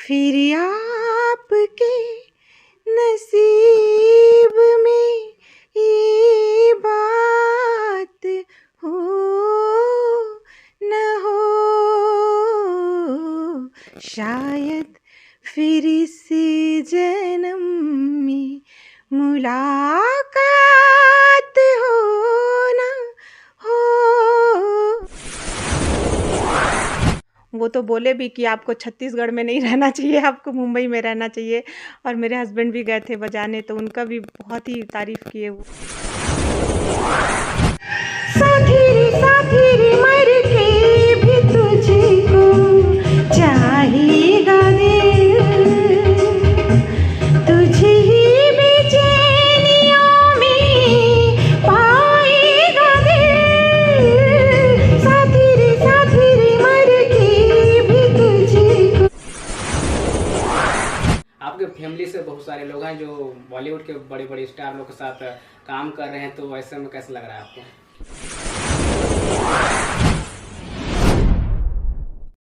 फिर आपके नसीब में ये बात हो न हो, शायद फिर इस जन्म में मुलाकात हो न हो। वो तो बोले भी कि आपको छत्तीसगढ़ में नहीं रहना चाहिए, आपको मुंबई में रहना चाहिए। और मेरे हस्बैंड भी गए थे बजाने, तो उनका भी बहुत ही तारीफ किए वो। साथी रे मर के भी तुझको चाहेगा दिल, तुझे ही बेचैनियों में पाएगा दिल। साथी रे मर के भी तुझको। आपके फैमिली से बहुत सारे लोग हैं जो बॉलीवुड के बड़े बड़े स्टार लोग के साथ काम कर रहे हैं, तो ऐसे में कैसा लग रहा है आपको?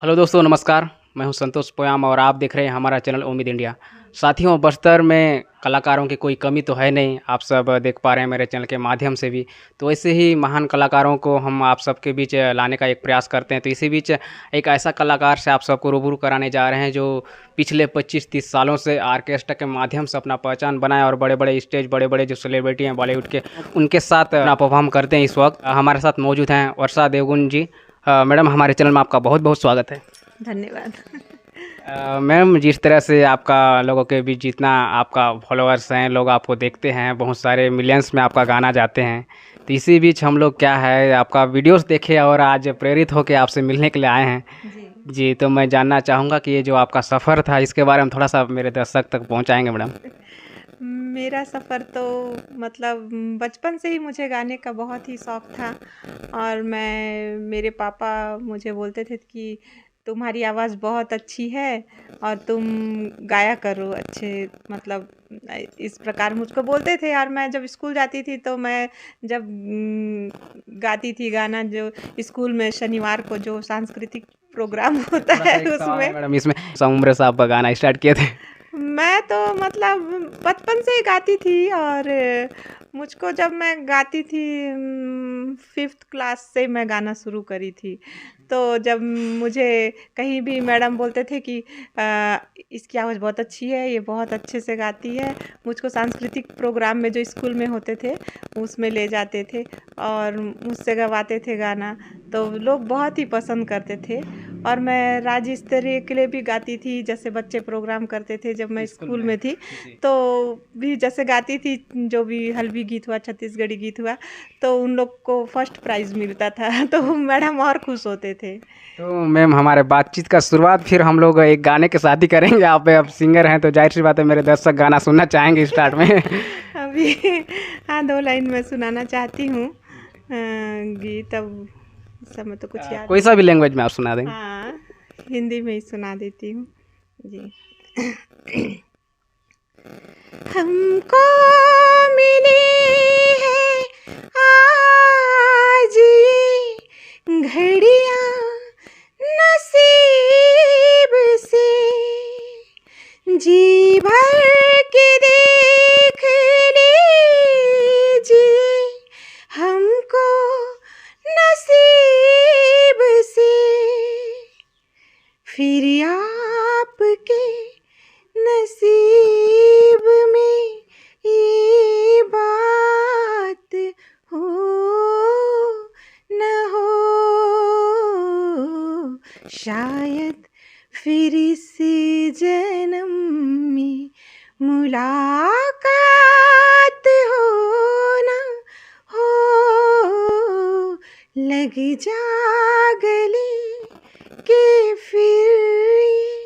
हेलो दोस्तों, नमस्कार। मैं हूं संतोष पोयाम और आप देख रहे हैं हमारा चैनल उम्मीद इंडिया। साथियों, बस्तर में कलाकारों की कोई कमी तो है नहीं, आप सब देख पा रहे हैं मेरे चैनल के माध्यम से भी। तो ऐसे ही महान कलाकारों को हम आप सबके बीच लाने का एक प्रयास करते हैं। तो इसी बीच एक ऐसा कलाकार से आप सबको रूबरू कराने जा रहे हैं जो पिछले 25-30 सालों से ऑर्केस्ट्रा के माध्यम से अपना पहचान बनाया और बड़े बड़े स्टेज, बड़े बड़े जो सेलिब्रिटी हैं बॉलीवुड के, उनके साथ अपना परफॉर्म करते हैं। इस वक्त हमारे साथ मौजूद हैं वर्षा देवगुन जी। मैडम, हमारे चैनल में आपका बहुत बहुत स्वागत है। धन्यवाद। मैम, जिस तरह से आपका लोगों के बीच जितना आपका फॉलोअर्स हैं, लोग आपको देखते हैं, बहुत सारे मिलियंस में आपका गाना जाते हैं। तो इसी बीच हम लोग क्या है आपका वीडियोस देखे और आज प्रेरित होकर आपसे मिलने के लिए आए हैं जी। तो मैं जानना चाहूँगा कि ये जो आपका सफ़र था, इसके बारे में थोड़ा सा मेरे दर्शक तक पहुँचाएंगे मैडम? मेरा सफ़र तो मतलब बचपन से ही मुझे गाने का बहुत ही शौक़ था। और मेरे पापा मुझे बोलते थे कि तुम्हारी आवाज़ बहुत अच्छी है और तुम गाया करो अच्छे, मतलब इस प्रकार मुझको बोलते थे। और मैं जब स्कूल जाती थी तो मैं जब गाती थी गाना, जो स्कूल में शनिवार को जो सांस्कृतिक प्रोग्राम होता है उसमें। मैडम, इसमें उम्र से आप गाना स्टार्ट किए थे? मैं तो मतलब बचपन से ही गाती थी। और मुझको जब मैं गाती थी 5th क्लास से मैं गाना शुरू करी थी। तो जब मुझे कहीं भी मैडम बोलते थे कि इसकी आवाज़ बहुत अच्छी है, ये बहुत अच्छे से गाती है, मुझको सांस्कृतिक प्रोग्राम में जो स्कूल में होते थे उसमें ले जाते थे और मुझसे गवाते थे गाना। तो लोग बहुत ही पसंद करते थे। और मैं राज्य स्तरीय के लिए भी गाती थी, जैसे बच्चे प्रोग्राम करते थे जब मैं स्कूल में थी, तो भी जैसे गाती थी, जो भी हल्बी गीत हुआ, छत्तीसगढ़ी गीत हुआ, तो उन लोग को फर्स्ट प्राइज़ मिलता था। तो मैडम और खुश होते थे। तो मैम, हमारे बातचीत का शुरुआत फिर हम लोग एक गाने के साथ ही करेंगे। आप अब सिंगर हैं तो जाहिर सी बात है मेरे दर्शक गाना सुनना चाहेंगे स्टार्ट में। अभी हाँ, 2 लाइन मैं सुनाना चाहती हूँ गीत। अब समय तो कुछ याद कोई सा भी लैंग्वेज में आप सुना दें। हाँ, हिंदी में ही सुना देती हूँ जी। हमको मिली है आज ये घड़ियाँ नसीब से, जी भर के देख लीजिए हमको नसीब से। फिर आपके नसीब में ये बात हो न हो, शायद फिर इस जन्म में मुलाकात हो न हो। लग जा गले के फिर ये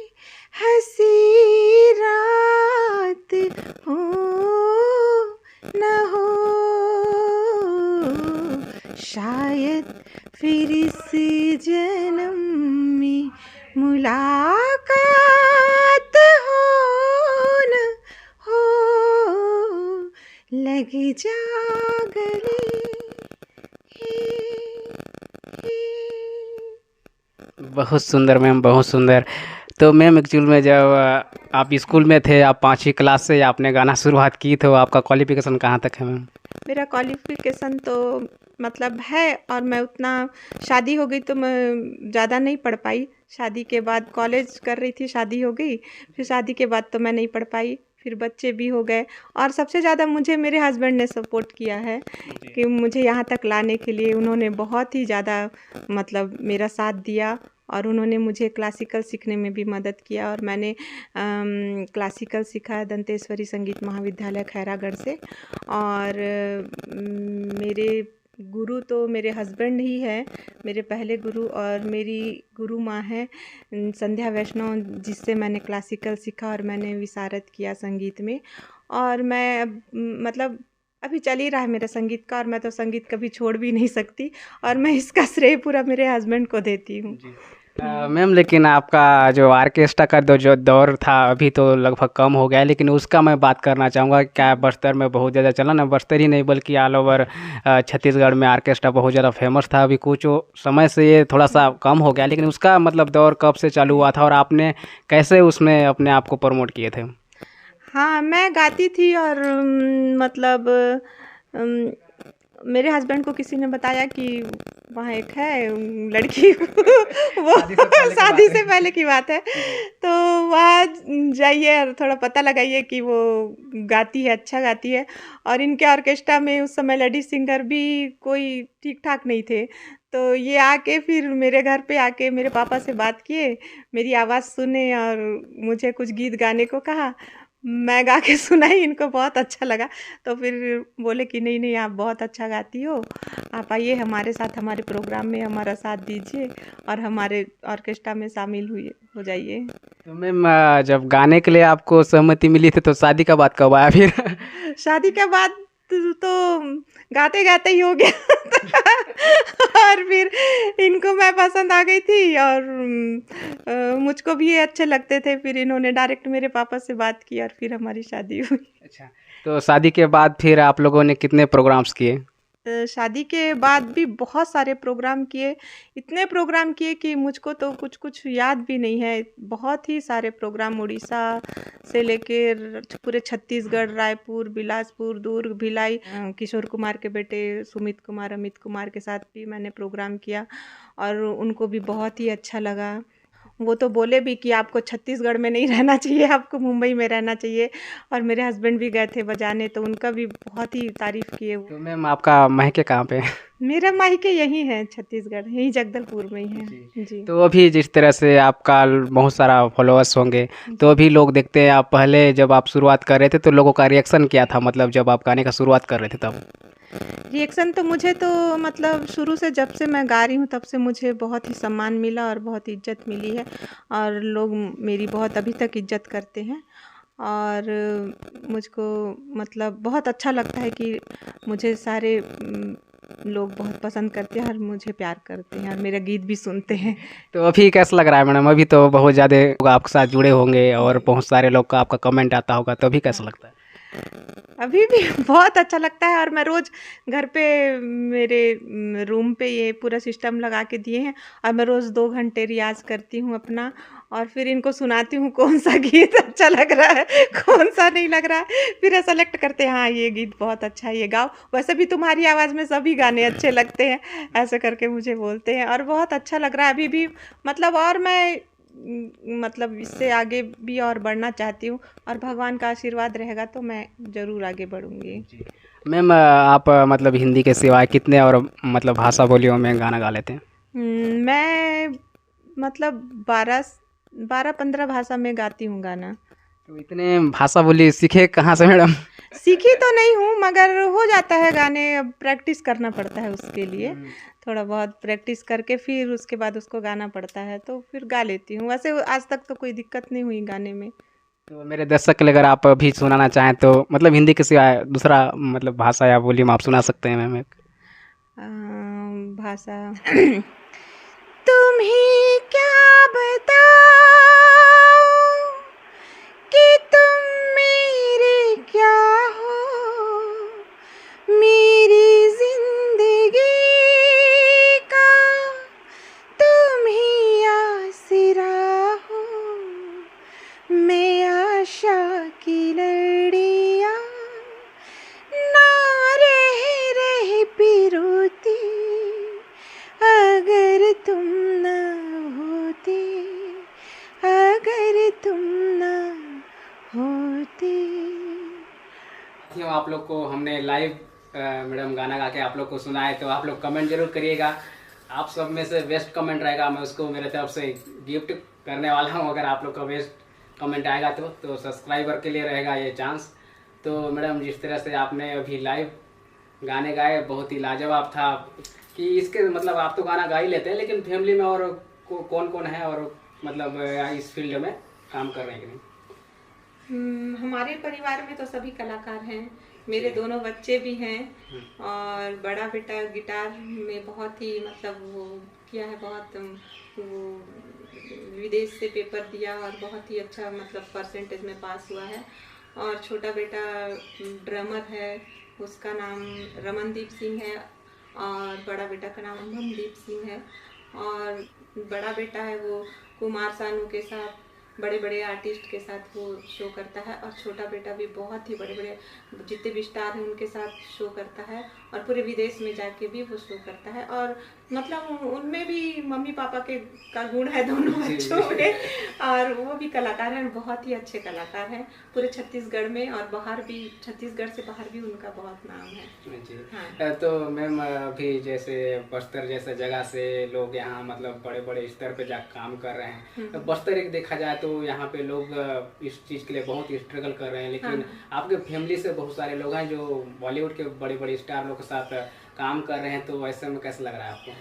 हंसी रात हो न हो, शायद फिर इस जन्म में मुलाकात हो न हो। लग जा गले बहुत सुंदर मैम, बहुत सुंदर। तो मैम एक्चुअल में जब आप स्कूल में थे, आप 5वीं क्लास से आपने गाना शुरुआत की, तो आपका क्वालिफिकेशन कहाँ तक है मैम? मेरा क्वालिफ़िकेशन तो मतलब है, और मैं उतना शादी हो गई तो मैं ज़्यादा नहीं पढ़ पाई। शादी के बाद कॉलेज कर रही थी, शादी हो गई, फिर शादी के बाद तो मैं नहीं पढ़ पाई, फिर बच्चे भी हो गए, और सबसे ज़्यादा मुझे मेरे हस्बैंड ने सपोर्ट किया है कि मुझे यहाँ तक लाने के लिए उन्होंने बहुत ही ज़्यादा मतलब मेरा साथ दिया, और उन्होंने मुझे क्लासिकल सीखने में भी मदद किया, और मैंने क्लासिकल सीखा दंतेश्वरी संगीत महाविद्यालय खैरागढ़ से। और मेरे गुरु तो मेरे हस्बैंड ही है, मेरे पहले गुरु, और मेरी गुरु माँ है संध्या वैष्णव, जिससे मैंने क्लासिकल सीखा और मैंने विशारद किया संगीत में। और मैं अब मतलब अभी चल ही रहा है मेरा संगीत का, और मैं तो संगीत कभी छोड़ भी नहीं सकती, और मैं इसका श्रेय पूरा मेरे हस्बैंड को देती हूँ। मैम लेकिन आपका जो ऑर्केस्ट्रा का जो दौर था अभी तो लगभग कम हो गया है, लेकिन उसका मैं बात करना चाहूँगा। क्या बस्तर में बहुत ज़्यादा चला ना, बस्तर ही नहीं बल्कि ऑल ओवर छत्तीसगढ़ में ऑर्केस्ट्रा बहुत ज़्यादा फेमस था। अभी कुछ समय से ये थोड़ा सा कम हो गया, लेकिन उसका मतलब दौर कब से चालू हुआ था और आपने कैसे उसमें अपने आप को प्रमोट किए थे? हाँ, मैं गाती थी, और मतलब अम, मेरे हस्बैंड को किसी ने बताया कि वहाँ एक है लड़की वो शादी से पहले की बात है, तो वहाँ जाइए और थोड़ा पता लगाइए कि वो गाती है, अच्छा गाती है। और इनके ऑर्केस्ट्रा में उस समय लेडी सिंगर भी कोई ठीक ठाक नहीं थे, तो ये आके फिर मेरे घर पे आके मेरे पापा से बात किए, मेरी आवाज़ सुने और मुझे कुछ गीत गाने को कहा। मैं गा के सुनाई, इनको बहुत अच्छा लगा, तो फिर बोले कि नहीं नहीं, आप बहुत अच्छा गाती हो, आप आइए हमारे साथ, हमारे प्रोग्राम में हमारा साथ दीजिए और हमारे ऑर्केस्ट्रा में शामिल हुई हो जाइए। तो मैम जब गाने के लिए आपको सहमति मिली थी तो शादी का बात कब आया फिर? शादी के बाद तो गाते गाते ही हो गया और फिर इनको मैं पसंद आ गई थी, और मुझको भी ये अच्छे लगते थे, फिर इन्होंने डायरेक्ट मेरे पापा से बात की और फिर हमारी शादी हुई। अच्छा, तो शादी के बाद फिर आप लोगों ने कितने प्रोग्राम्स किए? शादी के बाद भी बहुत सारे प्रोग्राम किए, इतने प्रोग्राम किए कि मुझको तो कुछ कुछ याद भी नहीं है। बहुत ही सारे प्रोग्राम उड़ीसा से लेके पूरे छत्तीसगढ़, रायपुर, बिलासपुर, दुर्ग, भिलाई, किशोर कुमार के बेटे सुमित कुमार, अमित कुमार के साथ भी मैंने प्रोग्राम किया, और उनको भी बहुत ही अच्छा लगा। वो तो बोले भी कि आपको छत्तीसगढ़ में नहीं रहना चाहिए, आपको मुंबई में रहना चाहिए, और मेरे हस्बैंड भी गए थे बजाने, तो उनका भी बहुत ही तारीफ़ किए वो। तो मैम आपका मायके कहाँ पे है? मेरा मायके यहीं है छत्तीसगढ़, यहीं जगदलपुर में ही है। जी। तो अभी जिस तरह से आपका बहुत सारा फॉलोअर्स होंगे, तो अभी लोग देखते हैं, आप पहले जब आप शुरुआत कर रहे थे तो लोगों का रिएक्शन क्या था, मतलब जब आप गाने का शुरुआत कर रहे थे तब? रिएक्शन तो मुझे तो मतलब शुरू से जब से मैं गा रही हूँ तब से मुझे बहुत ही सम्मान मिला और बहुत इज्जत मिली है, और लोग मेरी बहुत अभी तक इज्जत करते हैं, और मुझको मतलब बहुत अच्छा लगता है कि मुझे सारे लोग बहुत पसंद करते हैं और मुझे प्यार करते हैं और मेरा गीत भी सुनते हैं। तो अभी कैसा लग रहा है मैडम? अभी तो बहुत ज़्यादा लोग आपके साथ जुड़े होंगे और बहुत सारे लोग का आपका कमेंट आता होगा, तो अभी कैसा लगता है? अभी भी बहुत अच्छा लगता है, और मैं रोज़ घर पे मेरे रूम पे ये पूरा सिस्टम लगा के दिए हैं, और मैं रोज़ 2 घंटे रियाज़ करती हूँ अपना, और फिर इनको सुनाती हूँ कौन सा गीत अच्छा लग रहा है, कौन सा नहीं लग रहा है, फिर सेलेक्ट करते हैं, हाँ ये गीत बहुत अच्छा है, ये गाओ, वैसे भी तुम्हारी आवाज़ में सभी गाने अच्छे लगते हैं, ऐसे करके मुझे बोलते हैं, और बहुत अच्छा लग रहा है अभी भी, मतलब और मैं मतलब इससे आगे भी और बढ़ना चाहती हूँ, और भगवान का आशीर्वाद रहेगा तो मैं ज़रूर आगे बढ़ूँगी। मैम आप मतलब हिंदी के सिवाय कितने और मतलब भाषा बोलियों में गाना गा लेते हैं? मैं मतलब 12-15 भाषा में गाती हूँ गाना। तो इतने भाषा बोली सीखे कहाँ से मैडम? सीखी तो नहीं हूँ, मगर हो जाता है गाने, अब प्रैक्टिस करना पड़ता है उसके लिए, थोड़ा बहुत प्रैक्टिस करके फिर उसके बाद उसको गाना पड़ता है, तो फिर गा लेती हूँ। वैसे आज तक तो कोई दिक्कत नहीं हुई गाने में। तो मेरे दर्शक के लिए अगर आप अभी सुनाना चाहें तो मतलब हिंदी के सिवाय दूसरा मतलब भाषा या बोली में आप सुना सकते हैं मैम एक? भाषा तुम्हें क्या बताऊं कि तुम मेरे क्या हो, मेरी जिंदगी का तुम ही आसरा हो, मैं आशा की लड़िया ना रह रह पिरोती, अगर तुम न होते, अगर तुम न होते। साथियों, आप लोग को हमने लाइव मैडम गाना गा के आप लोग को सुनाए, तो आप लोग कमेंट जरूर करिएगा। आप सब में से बेस्ट कमेंट रहेगा, मैं उसको मेरे तरफ से गिफ्ट करने वाला हूँ। अगर आप लोग का बेस्ट कमेंट आएगा तो सब्सक्राइबर के लिए रहेगा ये चांस। तो मैडम, जिस तरह से आपने अभी लाइव गाने गाए, बहुत ही लाजवाब था। कि इसके मतलब आप तो गाना गा ही लेते हैं, लेकिन फैमिली में और कौन कौन है और मतलब इस फील्ड में काम कर रहे हैं कि नहीं? हमारे परिवार में तो सभी कलाकार हैं। मेरे दोनों बच्चे भी हैं और बड़ा बेटा गिटार में बहुत ही मतलब वो किया है, बहुत वो विदेश से पेपर दिया और बहुत ही अच्छा मतलब परसेंटेज में पास हुआ है। और छोटा बेटा ड्रमर है, उसका नाम रमनदीप सिंह है और बड़ा बेटा का नाम अमनदीप सिंह है। और बड़ा बेटा है वो कुमार सानू के साथ, बड़े बड़े आर्टिस्ट के साथ वो शो करता है। और छोटा बेटा भी बहुत ही बड़े बड़े जितने भी स्टार हैं उनके साथ शो करता है और पूरे विदेश में जाके भी वो शो करता है। और मतलब उनमें भी मम्मी पापा के का गुण है दोनों बच्चों में, और वो भी कलाकार हैं, बहुत ही अच्छे कलाकार हैं पूरे छत्तीसगढ़ में, और बाहर भी, छत्तीसगढ़ से बाहर भी उनका बहुत नाम है जी। हाँ। तो मैम, अभी जैसे बस्तर जैसे जगह से लोग यहाँ मतलब बड़े बड़े स्तर पे जा काम कर रहे हैं, तो बस्तर एक देखा जाए तो यहाँ पे लोग इस चीज़ के लिए बहुत स्ट्रगल कर रहे हैं। लेकिन आपके फैमिली से बहुत सारे लोग हैं जो बॉलीवुड के बड़े बड़े स्टार लोग के साथ काम कर रहे हैं, तो ऐसे में कैसा लग रहा है आपको?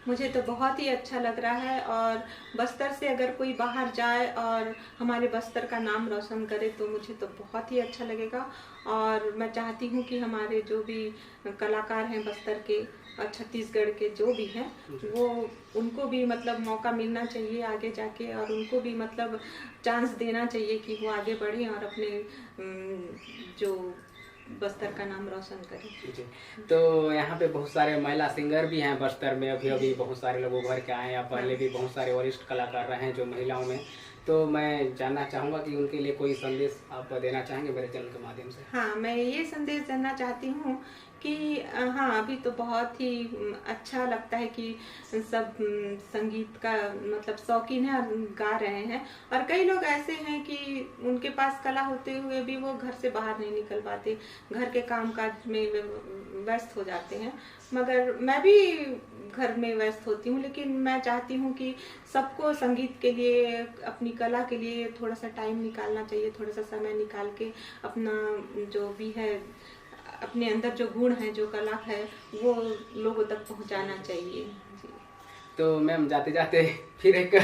मुझे तो बहुत ही अच्छा लग रहा है। और बस्तर से अगर कोई बाहर जाए और हमारे बस्तर का नाम रोशन करे तो मुझे तो बहुत ही अच्छा लगेगा। और मैं चाहती हूँ कि हमारे जो भी कलाकार हैं बस्तर के और छत्तीसगढ़ के जो भी हैं, वो उनको भी मतलब मौका मिलना चाहिए आगे जाके, और उनको भी मतलब चांस देना चाहिए कि वो आगे बढ़ें और अपने जो बस्तर का नाम रोशन करें। जी। तो यहाँ पे बहुत सारे महिला सिंगर भी हैं बस्तर में, अभी अभी बहुत सारे लोग उभर के आए हैं, या पहले भी बहुत सारे वरिष्ठ कलाकार रहे हैं जो महिलाओं में। तो मैं जानना चाहूँगा कि उनके लिए कोई संदेश आप देना चाहेंगे मेरे चैनल के माध्यम से? हाँ, मैं ये संदेश देना चाहती हूँ कि हाँ, अभी तो बहुत ही अच्छा लगता है कि सब संगीत का मतलब शौकीन है और गा रहे हैं। और कई लोग ऐसे हैं कि उनके पास कला होते हुए भी वो घर से बाहर नहीं निकल पाते, घर के कामकाज में व्यस्त हो जाते हैं। मगर मैं भी घर में व्यस्त होती हूँ, लेकिन मैं चाहती हूँ कि सबको संगीत के लिए, अपनी कला के लिए थोड़ा सा टाइम निकालना चाहिए, थोड़ा सा समय निकाल के अपना जो भी है, अपने अंदर जो गुण है, जो कला है, वो लोगों तक पहुंचाना चाहिए। तो मैम, जाते जाते फिर एक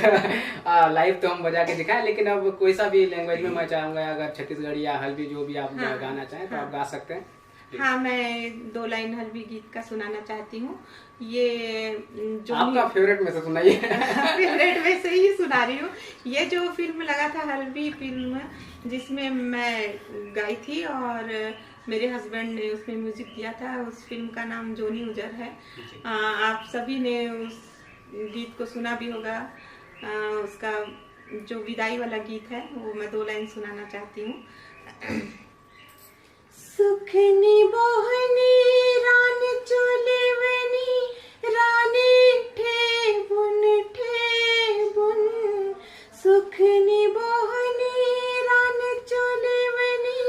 लाइव तो हम बजा के दिखाएं, लेकिन अब कोई सा भी लैंग्वेज में मैं चाहूँगा, अगर छत्तीसगढ़ी या हल्बी जो भी आप गाना चाहें तो आप गा सकते हैं। हाँ, मैं 2 लाइन हल्बी गीत का सुनाना चाहती हूँ। ये जो आपका फेवरेट में से सुनाइए। फेवरेट में से ही सुना रही हूँ। ये जो फिल्म लगा था हल्बी फिल्म, जिसमें मैं गाई थी और मेरे हस्बैंड ने उसमें म्यूजिक दिया था, उस फिल्म का नाम जोनी उजर है। आप सभी ने उस गीत को सुना भी होगा। उसका जो विदाई वाला गीत है वो मैं 2 लाइन सुनाना चाहती हूँ। सुखनी बोहनी रान चोलेवनी रानी ठेबुन ठेबुन, सुखनी बोहनी रान चोलेवनी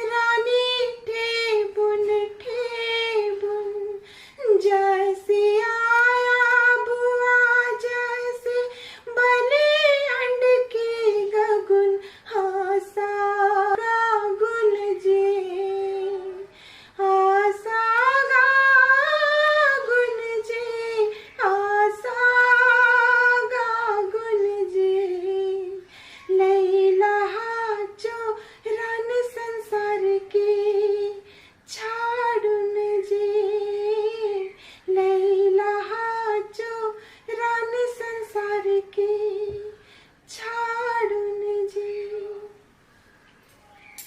रानी ठेबुन ठेबुन, जैसे आया बुआ जैसे बले अंड के गगुन, हासा गगुन जे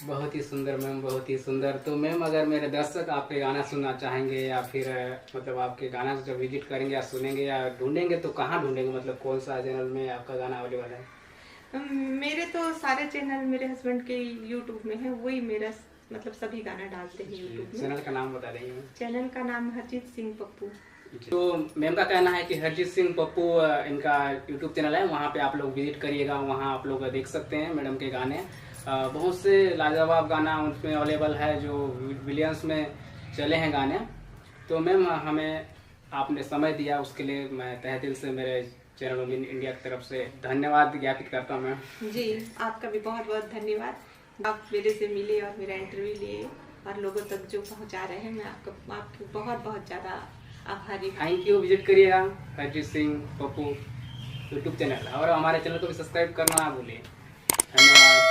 बहुत ही सुंदर मैम, बहुत ही सुंदर। तो मैम, अगर मेरे दर्शक आपके गाना सुनना चाहेंगे या फिर मतलब आपके गाना जब विजिट करेंगे या सुनेंगे या ढूंढेंगे, तो कहाँ ढूंढेंगे? मतलब कौन सा चैनल में आपका गाना अवेलेबल है? मेरे तो सारे चैनल मेरे हस्बैंड के यूट्यूब में है, वही मेरा मतलब सभी गाना डालते हैं यूट्यूब में। चैनल का नाम बता देंगे? चैनल का नाम हरजीत सिंह पप्पू। तो मैम का कहना है कि हरजीत सिंह पप्पू इनका यूट्यूब चैनल है, वहाँ पे आप लोग विजिट करिएगा, वहाँ आप लोग देख सकते हैं मैडम के गाने। बहुत से लाजवाब गाना उसमें अवेलेबल है जो विलियंस में चले हैं गाने। तो मैम हमें आपने समय दिया, उसके लिए मैं तहे दिल से मेरे चैनल ओमिन इंडिया की तरफ से धन्यवाद ज्ञापित करता हूँ मैम। जी, आपका भी बहुत बहुत धन्यवाद। आप मेरे से मिले और मेरा इंटरव्यू लिए और लोगों तक जो पहुंचा रहे हैं, मैं आपकी बहुत बहुत ज़्यादा आभारी हूँ। Thank you. विजिट करिएगा हरजीत सिंह पप्पू यूट्यूब चैनल, और हमारे चैनल को भी सब्सक्राइब करना ना भूलिए। धन्यवाद।